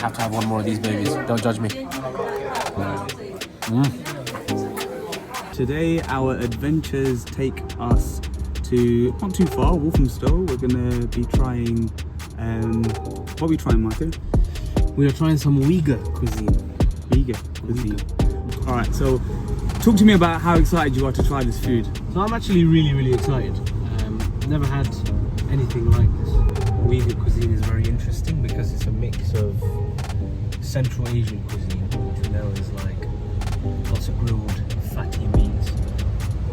have to have one more of these babies. Don't judge me. Today our adventures take us to not too far, Walthamstow. We're gonna be trying what are we trying, Martin? We are trying some Uyghur cuisine. Uyghur cuisine. Alright, so talk to me about how excited you are to try this food. So I'm actually really excited. Never had anything like this. Uyghur cuisine is very interesting because it's a mix of Central Asian cuisine, which we know is like lots of grilled fatty meats,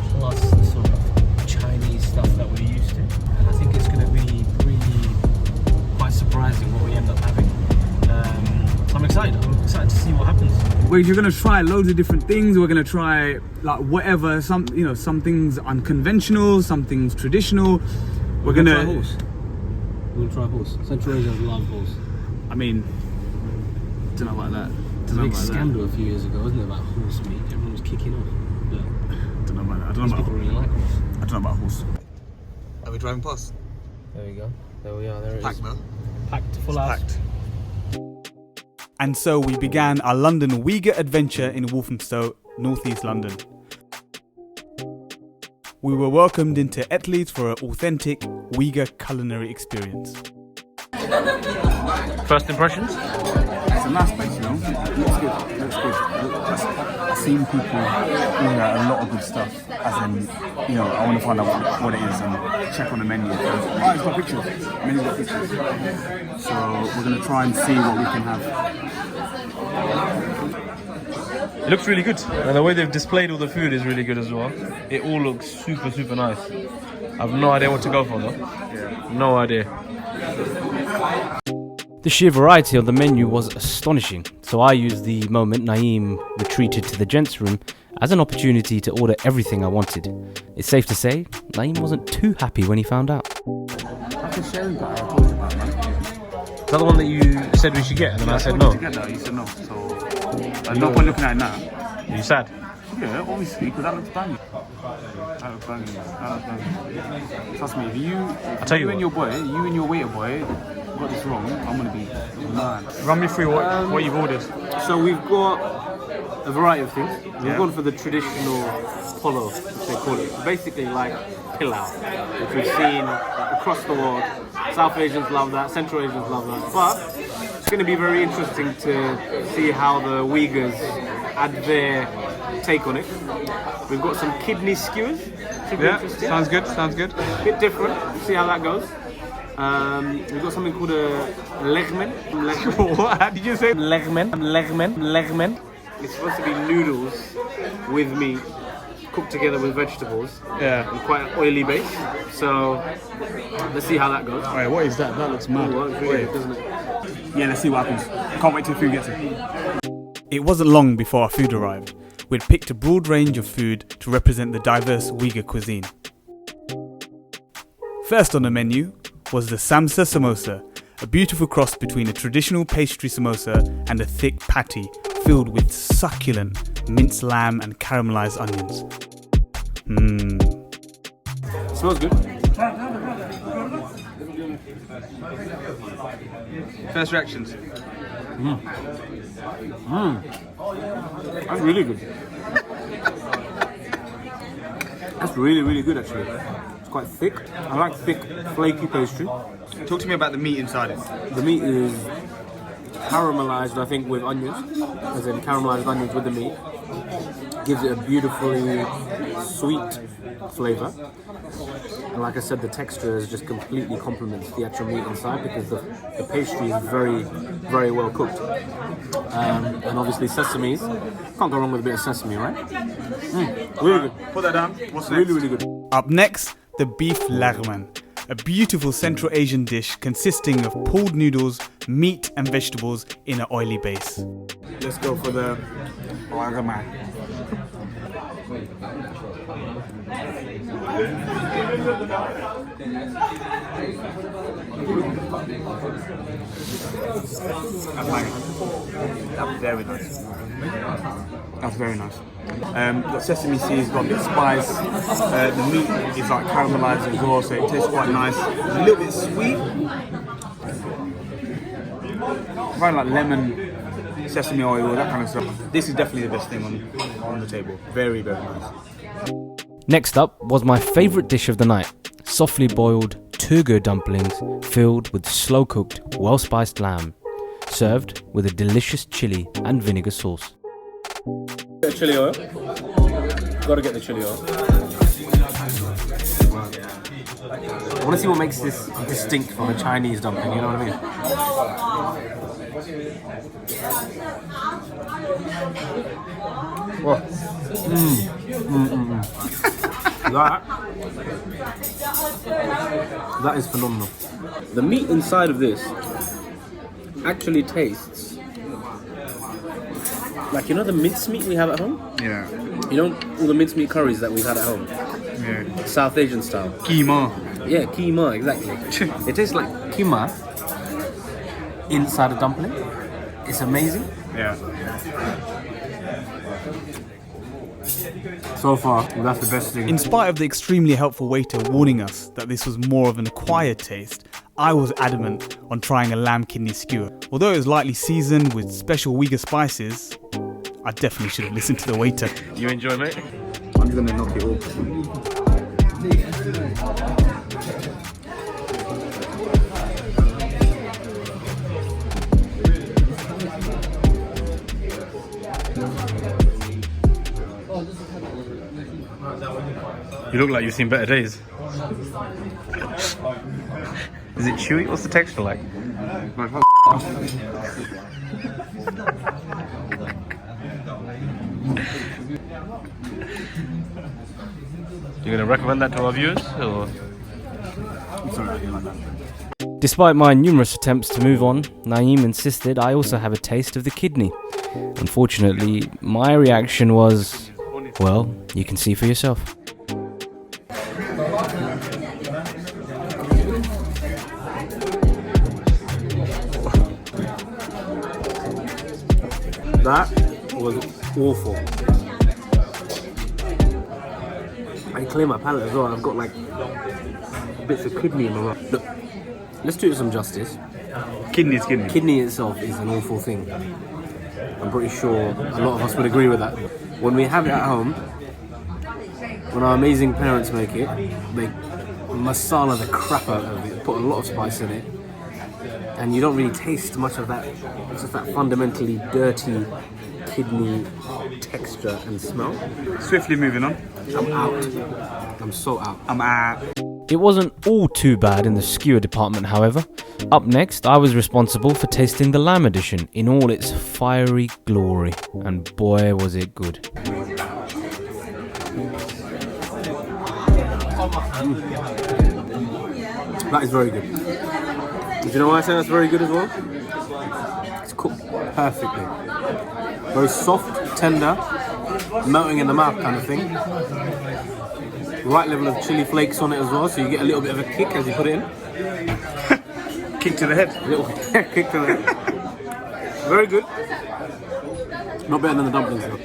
plus the sort of Chinese stuff that we're used to. And I think it's going to be really quite surprising what we end up having. So I'm excited to see what happens. Well, you're gonna try loads of different things. We're gonna try like whatever. Some things unconventional, some things traditional. We're gonna try horse. We're gonna try horse. Central Asians love horse. I mean, don't know about that. There was a big scandal a few years ago, wasn't it, about horse meat? Everyone was kicking off. But don't know about that. I don't know about people really like horse. I don't know about horse. Are we driving past? There we go. There we are. There it is. Packed, though. Packed full house. Packed. And so we began our London Uyghur adventure in Walthamstow, northeast London. We were welcomed into Etles for an authentic Uyghur culinary experience. First impressions? It's a nice place, you know. Looks good. I've seen people doing a lot of good stuff. As in, I want to find out what it is and check on the menu. It's got pictures. The menu's got pictures. So we're going to try and see what we can have. It looks really good, and the way they've displayed all the food is really good as well. It all looks super nice. I have no idea what to go for though. Yeah. No idea. The sheer variety of the menu was astonishing, so I used the moment Naeem retreated to the gents' room as an opportunity to order everything I wanted. It's safe to say, Naeem wasn't too happy when he found out. That's the sharing guy I told you about, man. Is that the one that you said we should get, and then I said no? You said no, so there's no point looking at it now. Are you sad? Yeah, obviously, because that looks banging. Trust me, if you and your waiter boy got this wrong, I'm gonna be mad. Run me through what you've ordered. So we've got a variety of things. We've gone for the traditional Pollo, which they call it. Basically like pilau, which we've seen across the world. South Asians love that, Central Asians love that. But it's going to be very interesting to see how the Uyghurs add their take on it. We've got some kidney skewers. Should be interesting. Sounds good. A bit different. See how that goes. We've got something called a Leghman. What? How did you say? Leghman. It's supposed to be noodles with meat, cooked together with vegetables. Yeah. And quite an oily base. So let's see how that goes. Alright, what is that? That looks mad. Ooh, that's really good, doesn't it? Yeah, let's see what happens. Can't wait till food gets here. It wasn't long before our food arrived. We'd picked a broad range of food to represent the diverse Uyghur cuisine. First on the menu was the Samsa Somosa, a beautiful cross between a traditional pastry samosa and a thick patty filled with succulent minced lamb and caramelized onions. Smells good. First reactions. That's really good. That's really good actually. It's quite thick. I like thick, flaky pastry. Talk to me about the meat inside it. The meat is caramelized, I think, with onions, as in caramelized onions with the meat. Gives it a beautifully sweet flavour. And like I said, the texture is just completely complements the actual meat inside because the pastry is very well cooked. And obviously sesames. Can't go wrong with a bit of sesame, right? Really good. Put that down. What's next? Really good. Up next, the beef Leghman, a beautiful Central Asian dish consisting of pulled noodles, meat and vegetables in an oily base. Let's go for the Leghman. That's very nice. That's very nice. The sesame seeds got a bit of spice. The meat is like caramelized as well, so it tastes quite nice. A little bit sweet. I find like lemon, sesame oil, that kind of stuff. This is definitely the best thing on the table. Very, very nice. Next up was my favourite dish of the night. Softly boiled Tugur Dumplings filled with slow-cooked, well-spiced lamb. Served with a delicious chilli and vinegar sauce. Chili oil. Gotta get the chili oil. I want to see what makes this distinct from a Chinese dumpling, you know what I mean? Oh. That is phenomenal. The meat inside of this actually tastes like, you know, the mincemeat we have at home? Yeah. You know all the mincemeat curries that we've had at home? Yeah. South Asian style. Keema. Yeah, keema, exactly. It tastes like keema inside a dumpling. It's amazing. Yeah. So far, that's the best thing. In spite of the extremely helpful waiter warning us that this was more of an acquired taste, I was adamant on trying a lamb kidney skewer. Although it was lightly seasoned with special Uyghur spices, I definitely should have listened to the waiter. You enjoy, mate? I'm just gonna knock it off. You look like you've seen better days. Is it chewy? What's the texture like? You're gonna recommend that to our viewers, or? Despite my numerous attempts to move on, Naeem insisted I also have a taste of the kidney. Unfortunately, my reaction was, well, you can see for yourself. That was awful. I can clear my palate as well. I've got like bits of kidney in my mouth. Look, let's do it some justice. Kidney is kidney. Kidney itself is an awful thing. I'm pretty sure a lot of us would agree with that. When we have it at home, when our amazing parents make it, they masala the crap out of it, put a lot of spice in it, and you don't really taste much of that. It's just that fundamentally dirty kidney texture and smell. Swiftly moving on. I'm out. I'm so out. I'm out. It wasn't all too bad in the skewer department, however. Up next, I was responsible for tasting the lamb edition in all its fiery glory, and boy was it good. That is very good. Do you know why I say that's very good as well? It's cooked perfectly. Very soft, tender, melting in the mouth kind of thing. Right level of chili flakes on it as well, so you get a little bit of a kick as you put it in. Kick to the head. A little kick to the head. Very good. Not better than the dumplings though.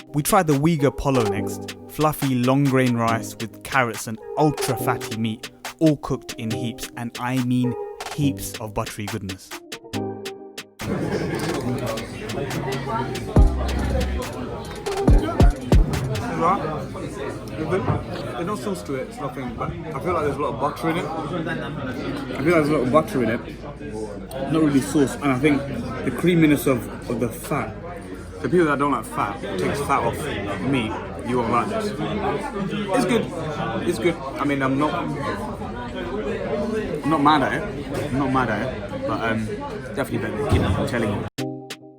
We tried the Uighur Pollo next. Fluffy long grain rice with carrots and ultra fatty meat, all cooked in heaps, and I mean heaps of buttery goodness. There's no sauce to it, it's nothing, but I feel like there's a lot of butter in it. Not really sauce, and I think the creaminess of the fat. The people that don't like fat, takes fat off meat, you won't like this. It's good. It's good. I mean, I'm not mad at it. But definitely better than kidney, I'm telling you.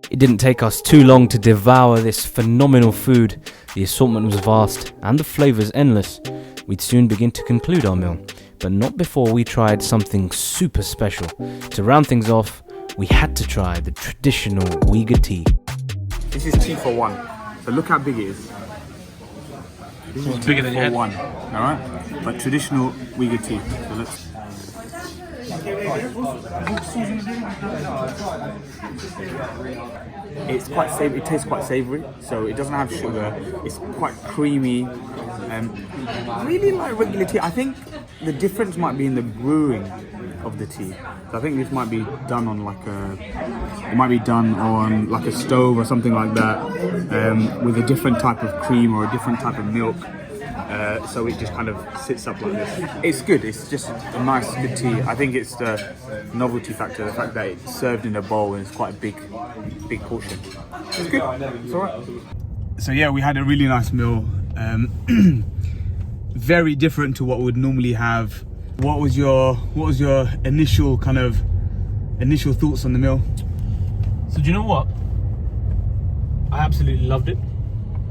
It didn't take us too long to devour this phenomenal food. The assortment was vast and the flavours endless. We'd soon begin to conclude our meal, but not before we tried something super special. To round things off, we had to try the traditional Uighur tea. This is tea for one, so look how big it is. This is bigger than your head. one, alright? But traditional Uighur tea. So let's... It's quite savory. It tastes quite savoury, so it doesn't have sugar. It's quite creamy. Really like regular tea. I think the difference might be in the brewing. of the tea. So I think this might be done on like a stove or something like that, with a different type of cream or a different type of milk. So it just kind of sits up like this. It's good. It's just a nice, good tea. I think it's the novelty factor, the fact that it's served in a bowl and it's quite a big portion. It's good. It's alright. So yeah, we had a really nice meal. Very different to what we would normally have. What was your initial thoughts on the meal? So do you know what? I absolutely loved it.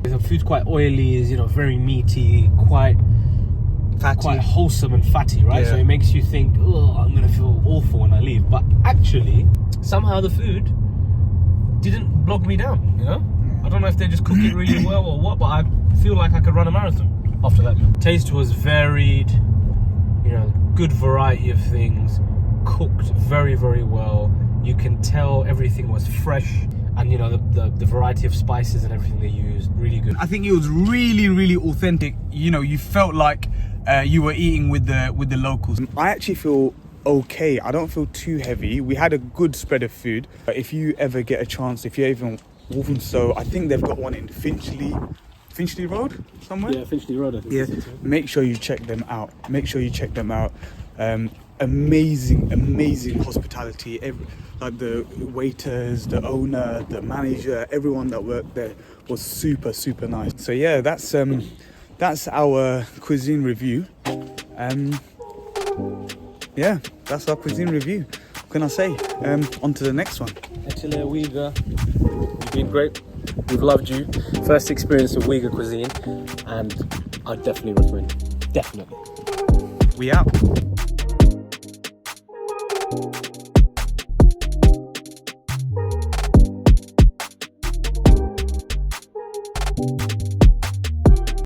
The food's quite oily, is very meaty, quite Fatty. quite wholesome and fatty, right? Yeah. So it makes you think, oh, I'm gonna feel awful when I leave. But actually, somehow the food didn't bog me down. I don't know if they just cook it really well or what, but I feel like I could run a marathon after that meal. Taste was varied, good variety of things, cooked very, very well. You can tell everything was fresh, and the variety of spices and everything they used, really good. I think it was really, really authentic. You felt like you were eating with the locals. I actually feel okay. I don't feel too heavy. We had a good spread of food. If you ever get a chance, if you're even Walthamstow, I think they've got one in Finchley Road somewhere. Yeah, Finchley Road, I think. Yeah, make sure you check them out. Amazing hospitality. Like the waiters, the owner, the manager, everyone that worked there was super, super nice. So yeah, that's our cuisine review. Yeah, that's our cuisine review. What can I say? On to the next one. Etles, Uyghur, you've been great. We've loved you. First experience of Uyghur cuisine, and I definitely recommend it. Definitely. We out.